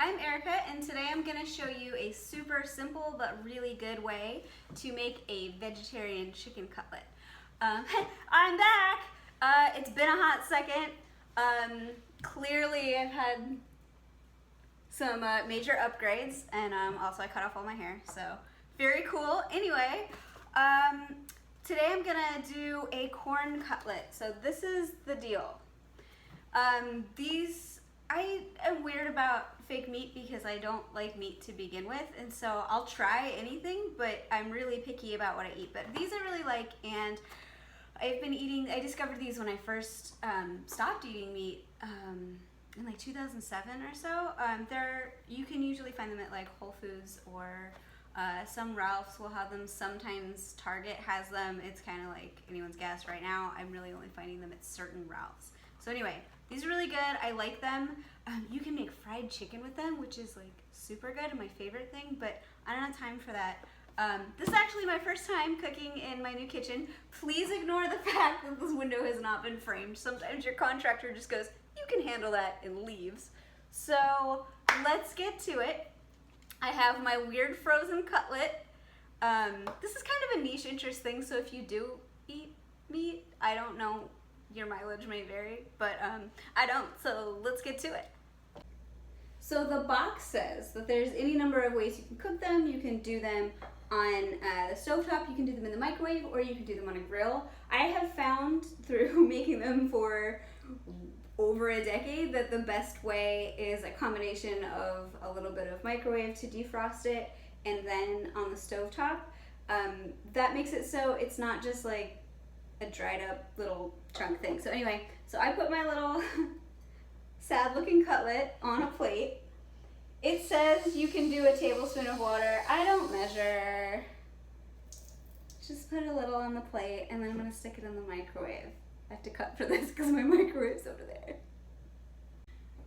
I'm Erica, and today I'm going to show you a super simple but really good way to make a vegetarian chicken cutlet. I'm back! It's been a hot second. Clearly I've had some major upgrades, and also I cut off all my hair, so very cool. Anyway, today I'm going to do a corn cutlet. So this is the deal. I am weird about fake meat because I don't like meat to begin with, and so I'll try anything, but I'm really picky about what I eat. But these I really like, and I discovered these when I first stopped eating meat in like 2007 or so. You can usually find them at like Whole Foods, or some Ralph's will have them. Sometimes Target has them. It's kind of like anyone's guess. Right now I'm really only finding them at certain Ralph's. So anyway, these are really good. I like them. You can make fried chicken with them, which is like super good and my favorite thing, but I don't have time for that. This is actually my first time cooking in my new kitchen. Please ignore the fact that this window has not been framed. Sometimes your contractor just goes, you can handle that, and leaves. So let's get to it. I have my weird frozen cutlet. This is kind of a niche interest thing, so if you do eat meat, I don't know, your mileage may vary, but I don't, so let's get to it. So the box says that there's any number of ways you can cook them. You can do them on the stovetop, you can do them in the microwave, or you can do them on a grill. I have found through making them for over a decade that the best way is a combination of a little bit of microwave to defrost it, and then on the stovetop. That makes it so it's not just like a dried up little chunk thing. So anyway, so I put my little sad looking cutlet on a plate. It says you can do a tablespoon of water. I don't measure. Just put a little on the plate, and then I'm gonna stick it in the microwave. I have to cut for this because my microwave's over there.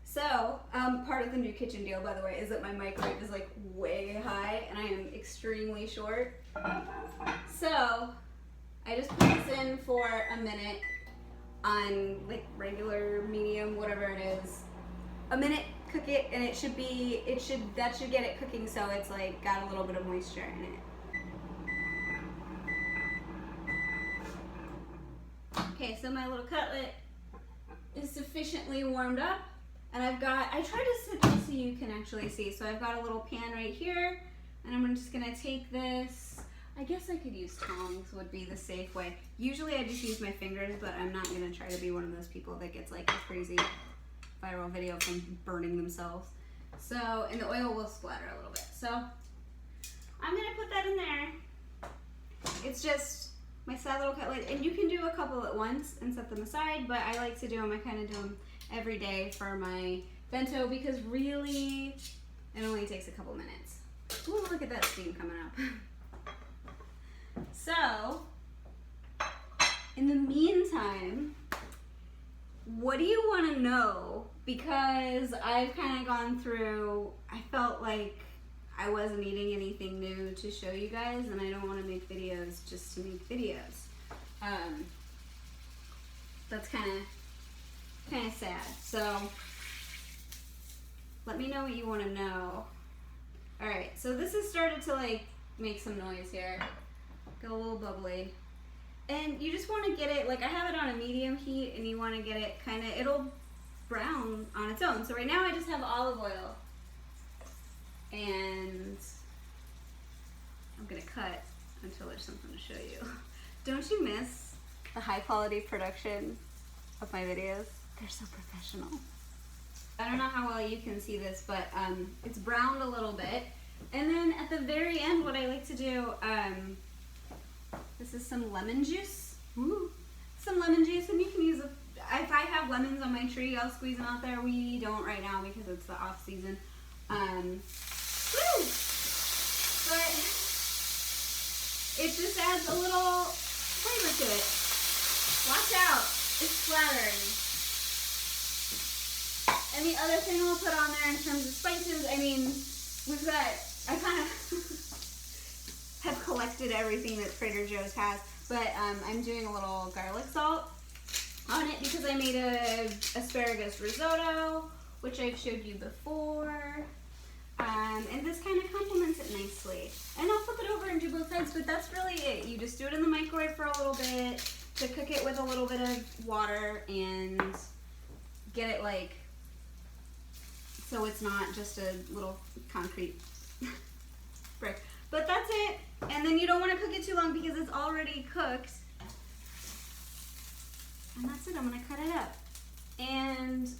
So, part of the new kitchen deal, by the way, is that my microwave is like way high and I am extremely short. So, I just put this in for a minute on like regular, medium, whatever it is. A minute, cook it, and that should get it cooking, so it's like got a little bit of moisture in it. Okay, so my little cutlet is sufficiently warmed up, and I tried to sit this so you can actually see. So I've got a little pan right here, and I'm just gonna take this. I guess I could use tongs, would be the safe way. Usually I just use my fingers, but I'm not gonna try to be one of those people that gets like a crazy viral video from burning themselves. So, and the oil will splatter a little bit. So I'm gonna put that in there. It's just my sad little cutlet, and you can do a couple at once and set them aside, but I like to do them, I kind of do them every day for my bento, because really it only takes a couple minutes. Ooh, look at that steam coming up. So, in the meantime, what do you want to know? Because I've kind of gone through, I felt like I wasn't eating anything new to show you guys, and I don't want to make videos just to make videos. That's kind of sad. So, let me know what you want to know. Alright, so this has started to like make some noise here. Got a little bubbly. And you just want to get it, like I have it on a medium heat, and you want to get it it'll brown on its own. So right now I just have olive oil. And I'm going to cut until there's something to show you. Don't you miss the high quality production of my videos? They're so professional. I don't know how well you can see this, but it's browned a little bit. And then at the very end, what I like to do, this is some lemon juice. Ooh. Some lemon juice, and you can use if I have lemons on my tree, I'll squeeze them out there. We don't right now because it's the off season. But it just adds a little flavor to it. Watch out, it's splattering. And the other thing I'll put on there in terms of spices, I mean, I kind of have collected everything that Trader Joe's has, but I'm doing a little garlic salt on it because I made a asparagus risotto, which I've showed you before. And this kind of complements it nicely. And I'll flip it over and do both sides, but that's really it. You just do it in the microwave for a little bit to cook it with a little bit of water and get it like, so it's not just a little concrete brick. But that's it. And then you don't want to cook it too long because it's already cooked. And that's it, I'm gonna cut it up. And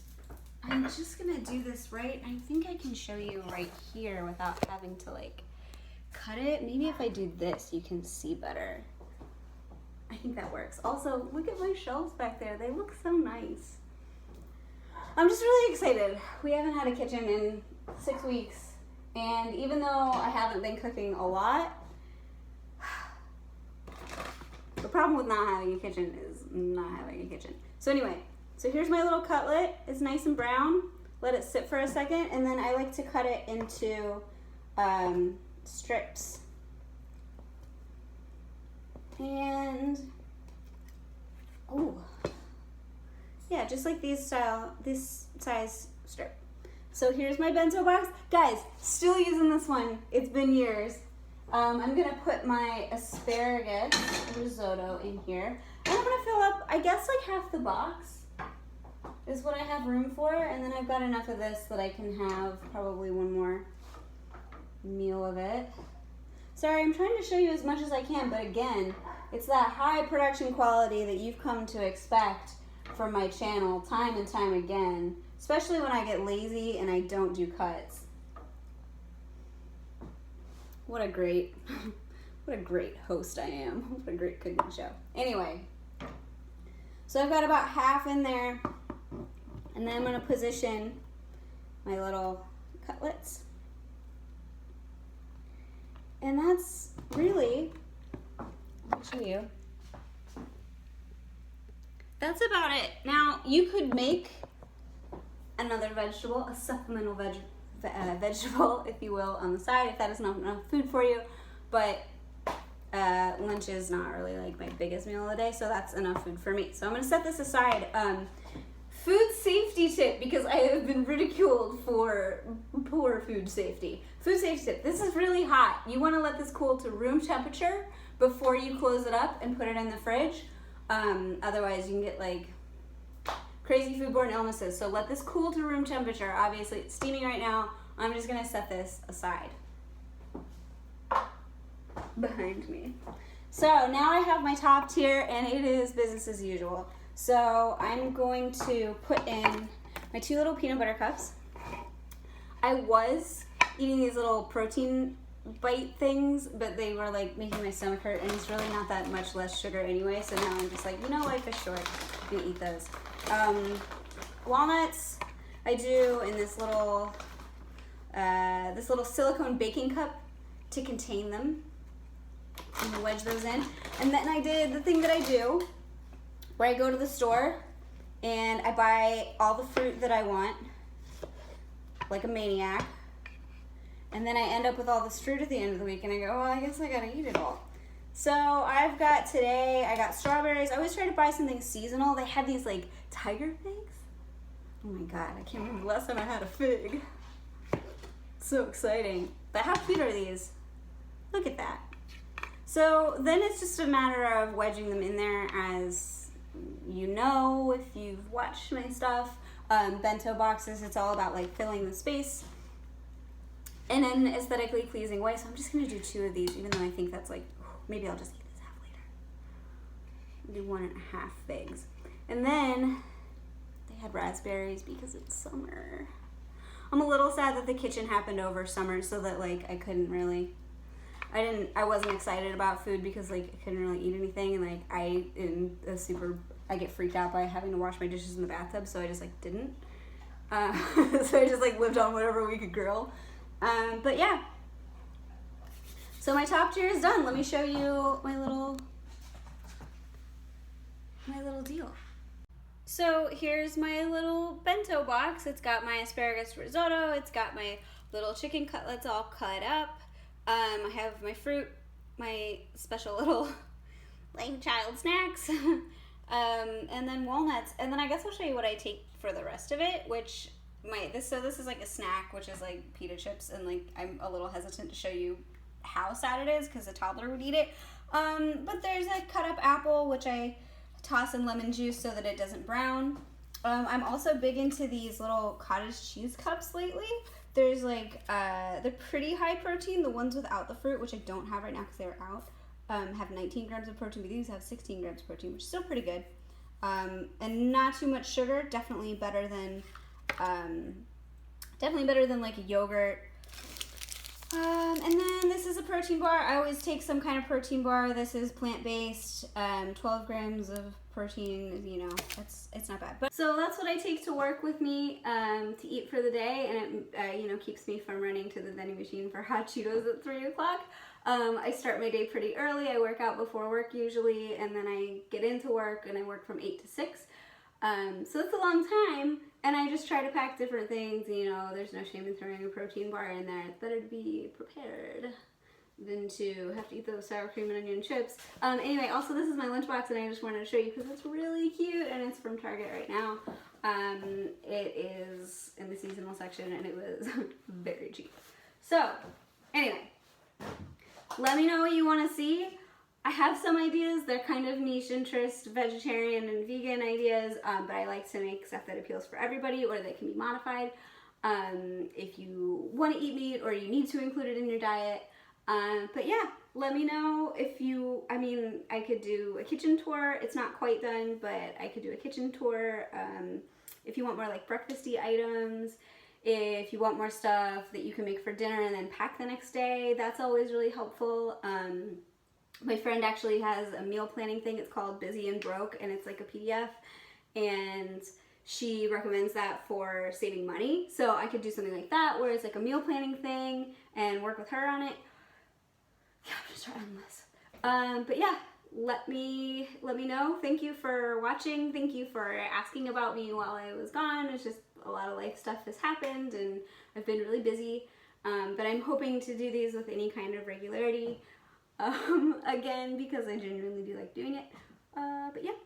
I'm just gonna do this right. I think I can show you right here without having to like cut it. Maybe if I do this, you can see better. I think that works. Also, look at my shelves back there. They look so nice. I'm just really excited. We haven't had a kitchen in 6 weeks. And even though I haven't been cooking a lot, the problem with not having a kitchen is not having a kitchen. So anyway, so here's my little cutlet. It's nice and brown. Let it sit for a second, and then I like to cut it into strips. And, oh, yeah, just like this size strip. So here's my bento box. Guys, still using this one. It's been years. I'm gonna put my asparagus risotto in here. And I'm gonna fill up, I guess, like half the box is what I have room for. And then I've got enough of this that I can have probably one more meal of it. Sorry, I'm trying to show you as much as I can, but again, it's that high production quality that you've come to expect from my channel time and time again, especially when I get lazy and I don't do cuts. What a great host I am. What a great cooking show. Anyway, so I've got about half in there, and then I'm gonna position my little cutlets. And that's really, I'll show you. That's about it. Now, you could make another vegetable, a supplemental vegetable, if you will, on the side, if that is not enough food for you. But lunch is not really like my biggest meal of the day, so that's enough food for me. So I'm gonna set this aside. Food safety tip, because I have been ridiculed for poor food safety. Food safety tip, this is really hot. You wanna let this cool to room temperature before you close it up and put it in the fridge. Otherwise you can get like crazy foodborne illnesses. So let this cool to room temperature. Obviously it's steaming right now. I'm just gonna set this aside behind me. So now I have my top tier and it is business as usual. So I'm going to put in my 2 little peanut butter cups. I was eating these little protein bite things, but they were like making my stomach hurt, and it's really not that much less sugar anyway, so now I'm just like, you know, life is short, I'm gonna eat those. Walnuts I do in this little silicone baking cup to contain them. I'm gonna wedge those in. And then I did the thing that I do where I go to the store and I buy all the fruit that I want like a maniac, and then I end up with all this fruit at the end of the week and I go, well, I guess I gotta eat it all. So I've got today, I got strawberries. I always try to buy something seasonal. They had these like tiger figs. Oh my God, I can't remember the last time I had a fig. So exciting. But how cute are these? Look at that. So then it's just a matter of wedging them in there. As you know, if you've watched my stuff, bento boxes, it's all about like filling the space in an aesthetically pleasing way. So I'm just gonna do 2 of these, even though I think that's like, maybe I'll just eat this half later. Do 1.5 figs. And then they had raspberries because it's summer. I'm a little sad that the kitchen happened over summer, so that like I couldn't really, I wasn't excited about food because like I couldn't really eat anything, and like I get freaked out by having to wash my dishes in the bathtub, so I just like didn't. So I just like lived on whatever we could grill. But yeah. So my top tier is done. Let me show you my little deal. So here's my little bento box. It's got my asparagus risotto. It's got my little chicken cutlets all cut up. I have my fruit, my special little lame child snacks, and then walnuts. And then I guess I'll show you what I take for the rest of it, which So this is like a snack, which is like pita chips, and like I'm a little hesitant to show you how sad it is because a toddler would eat it. But there's a cut up apple, which I toss in lemon juice so that it doesn't brown. I'm also big into these little cottage cheese cups lately. There's like, they're pretty high protein. The ones without the fruit, which I don't have right now because they were out, have 19 grams of protein, but these have 16 grams of protein, which is still pretty good. And not too much sugar, definitely better than like a yogurt. And then this is a protein bar. I always take some kind of protein bar. This is plant-based, 12 grams of protein, you know, it's not bad. But so that's what I take to work with me to eat for the day, and it you know, keeps me from running to the vending machine for hot Cheetos at 3 o'clock. I start my day pretty early. I work out before work usually, and then I get into work and I work from 8 to 6. So it's a long time, and I just try to pack different things. You know, there's no shame in throwing a protein bar in there. It's better to be prepared than to have to eat those sour cream and onion chips. Anyway, also this is my lunchbox, and I just wanted to show you because it's really cute, and it's from Target right now. It is in the seasonal section, and it was very cheap. So, anyway, let me know what you want to see. I have some ideas. They're kind of niche interest, vegetarian and vegan ideas, but I like to make stuff that appeals for everybody or that can be modified. If you want to eat meat or you need to include it in your diet. But yeah, let me know if you, I mean, I could do a kitchen tour. It's not quite done, but I could do a kitchen tour. If you want more like breakfasty items, if you want more stuff that you can make for dinner and then pack the next day, that's always really helpful. My friend actually has a meal planning thing. It's called Busy and Broke, and it's like a PDF, and she recommends that for saving money. So I could do something like that where it's like a meal planning thing and work with her on it. Yeah, I'm gonna start on this. But yeah, let me know. Thank you for watching. Thank you for asking about me while I was gone. It's just a lot of life stuff has happened, and I've been really busy. But I'm hoping to do these with any kind of regularity. Again, because I genuinely do like doing it. But yeah,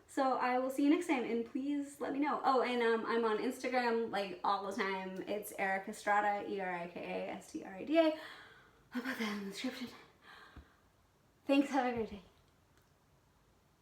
so I will see you next time, and please let me know. Oh, and I'm on Instagram like all the time. It's Erika Strada, ErikaStrada. I'll put that in the description. Thanks, have a great day.